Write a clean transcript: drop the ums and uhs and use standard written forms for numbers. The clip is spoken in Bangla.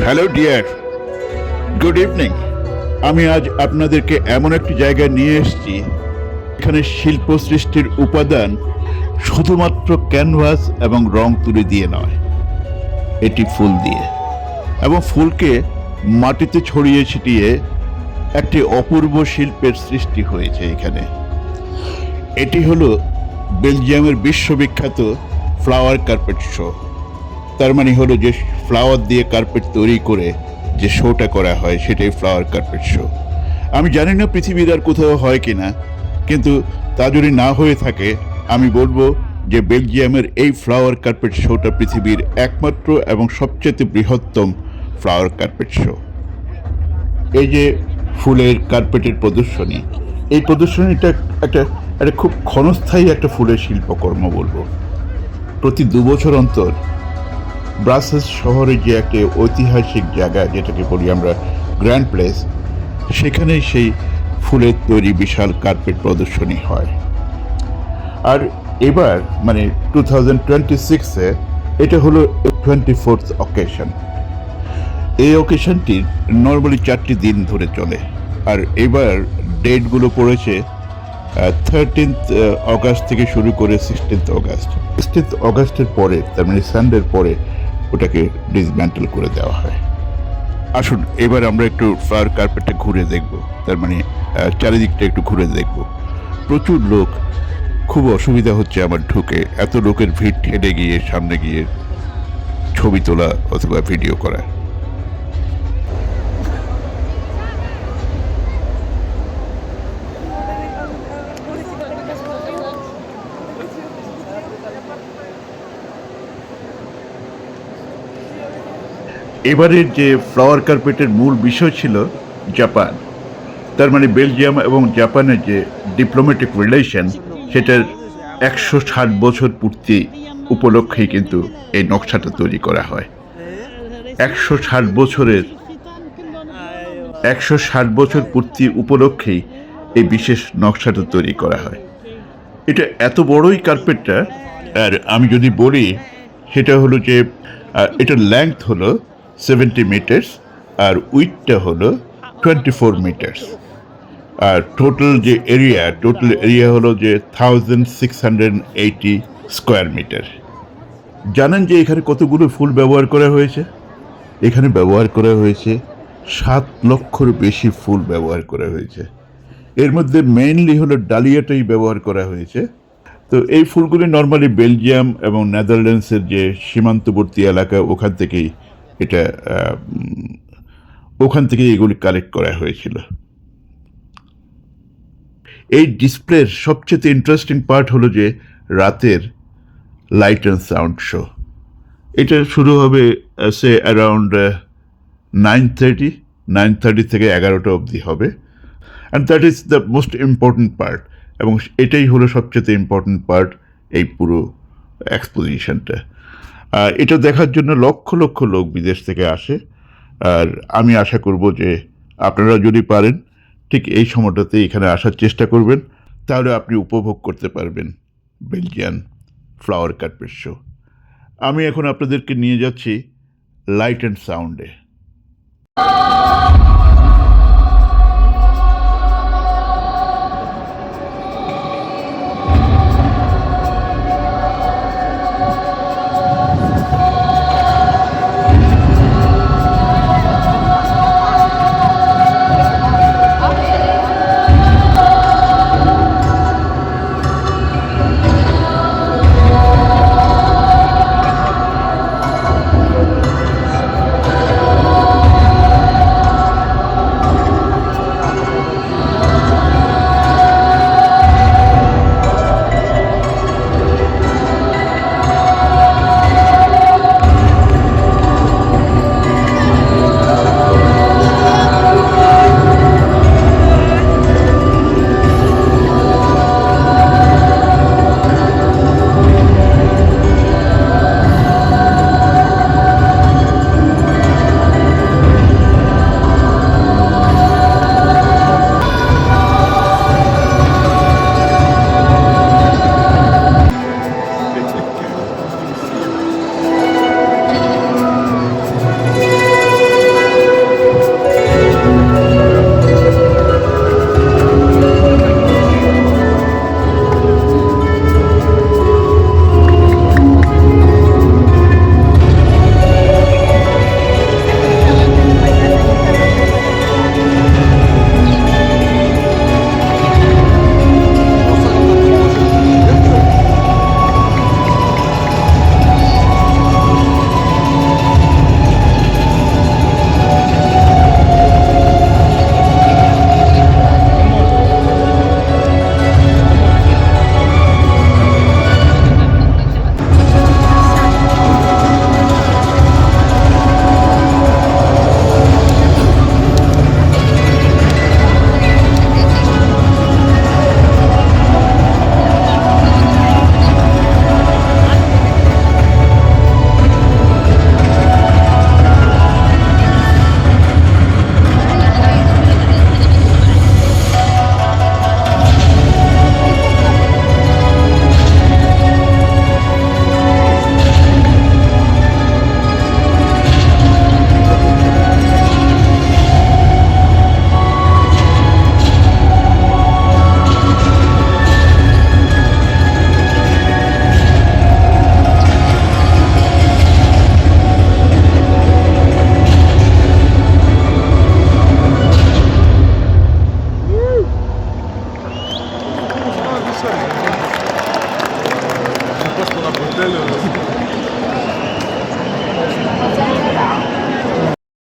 Hello dear, good evening. আমি আজ আপনাদেরকে এমন একটি জায়গায় নিয়ে এসেছি, এখানে শিল্প সৃষ্টির উপাদান শুধুমাত্র ক্যানভাস এবং রং তুলি দিয়ে নয়, এটি ফুল দিয়ে, এবং ফুলকে মাটিতে ছড়িয়ে ছিটিয়ে একটি অপূর্ব শিল্পের সৃষ্টি হয়েছে এখানে। এটি হলো বেলজিয়ামের বিশ্ববিখ্যাত ফ্লাওয়ার কার্পেট শো। তার মানে হলো যে ফ্লাওয়ার দিয়ে কার্পেট তৈরি করে যে শোটা করা হয় সেটাই ফ্লাওয়ার কার্পেট শো। আমি জানি না পৃথিবীর আর কোথাও হয় কিনা, কিন্তু তা যদি না হয়ে থাকে আমি বলবো যে বেলজিয়ামের এই ফ্লাওয়ার কার্পেট শোটা পৃথিবীর একমাত্র এবং সবচেয়ে বৃহত্তম ফ্লাওয়ার কার্পেট শো। এই যে ফুলের কার্পেটের প্রদর্শনী, এই প্রদর্শনীটা একটা একটা খুব ক্ষণস্থায়ী একটা ফুলের শিল্পকর্ম বলবো। প্রতি 2 বছর অন্তর ব্রাসেলস শহরে যে একটা ঐতিহাসিক জায়গা যেটাকে বলি আমরা গ্র্যান্ড প্লেস, সেখানে সেই ফুলের তৈরি বিশাল কার্পেট প্রদর্শনী হয়। আর এবার মানে 2026-এ এটা হলো 24th অকেশন। এই অকেশনটি নর্মালি 4টি দিন ধরে চলে, আর এবার ডেটগুলো পড়েছে 13th অগাস্ট থেকে শুরু করে 16th অগাস্ট। 16th অগাস্টের পরে, তার মানে সানডের পরে ওটাকে ডিসম্যান্টেল করে দেওয়া হয়। আসুন এবার আমরা একটু ফ্লাওয়ার কার্পেটটা ঘুরে দেখব, তার মানে চারিদিকটা একটু ঘুরে দেখব। প্রচুর লোক, খুব অসুবিধা হচ্ছে আমার ঢুকে, এত লোকের ভিড় ঠেলে গিয়ে সামনে গিয়ে ছবি তোলা অথবা ভিডিও করা। এবারের যে ফ্লাওয়ার কার্পেটের মূল বিষয় ছিল জাপান। তার মানে বেলজিয়াম এবং জাপানের যে ডিপ্লোম্যাটিক রিলেশন, সেটার 160 বছর পূর্তি উপলক্ষেই কিন্তু এই নকশাটা তৈরি করা হয়। 160 বছরের 160 বছর পূর্তি উপলক্ষেই এই বিশেষ নকশাটা তৈরি করা হয়। এটা এত বড়ই কার্পেটটা, আর আমি যদি বলি সেটা হলো যে এটার লেংথ হলো 70 মিটার্স আর উইথটা হলো 24 মিটার্স। আর টোটাল এরিয়া হলো যে 1680 স্কোয়ার মিটার। জানেন যে এখানে কতগুলো ফুল ব্যবহার করা হয়েছে? এখানে ব্যবহার করা হয়েছে 7 লক্ষর বেশি ফুল ব্যবহার করা হয়েছে। এর মধ্যে মেইনলি হলো ডালিয়াটাই ব্যবহার করা হয়েছে। তো এই ফুলগুলি নর্মালি বেলজিয়াম এবং নেদারল্যান্ডসের যে সীমান্তবর্তী এলাকা, ওখান থেকে এগুলি কালেক্ট করা হয়েছিল। এই ডিসপ্লের সবচেয়ে ইন্টারেস্টিং পার্ট হলো যে রাতের লাইট অ্যান্ড সাউন্ড শো। এটা শুরু হবে অ্যারাউন্ড 9:30 থেকে 11টা অবধি হবে, and that is the most important part, এবং এটাই হলো সবচেয়ে ইম্পর্ট্যান্ট পার্ট এই পুরো এক্সপোজিশনটা। এটা দেখার জন্য লক্ষ লক্ষ লোক বিদেশ থেকে আসে। আর আমি আশা করব যে আপনারা যদি পারেন ঠিক এই সময়টাতে এখানে আসার চেষ্টা করবেন, তাহলে আপনি উপভোগ করতে পারবেন বেলজিয়ান ফ্লাওয়ার কার্পেট শো। আমি এখন আপনাদেরকে নিয়ে যাচ্ছি লাইট অ্যান্ড সাউন্ডে।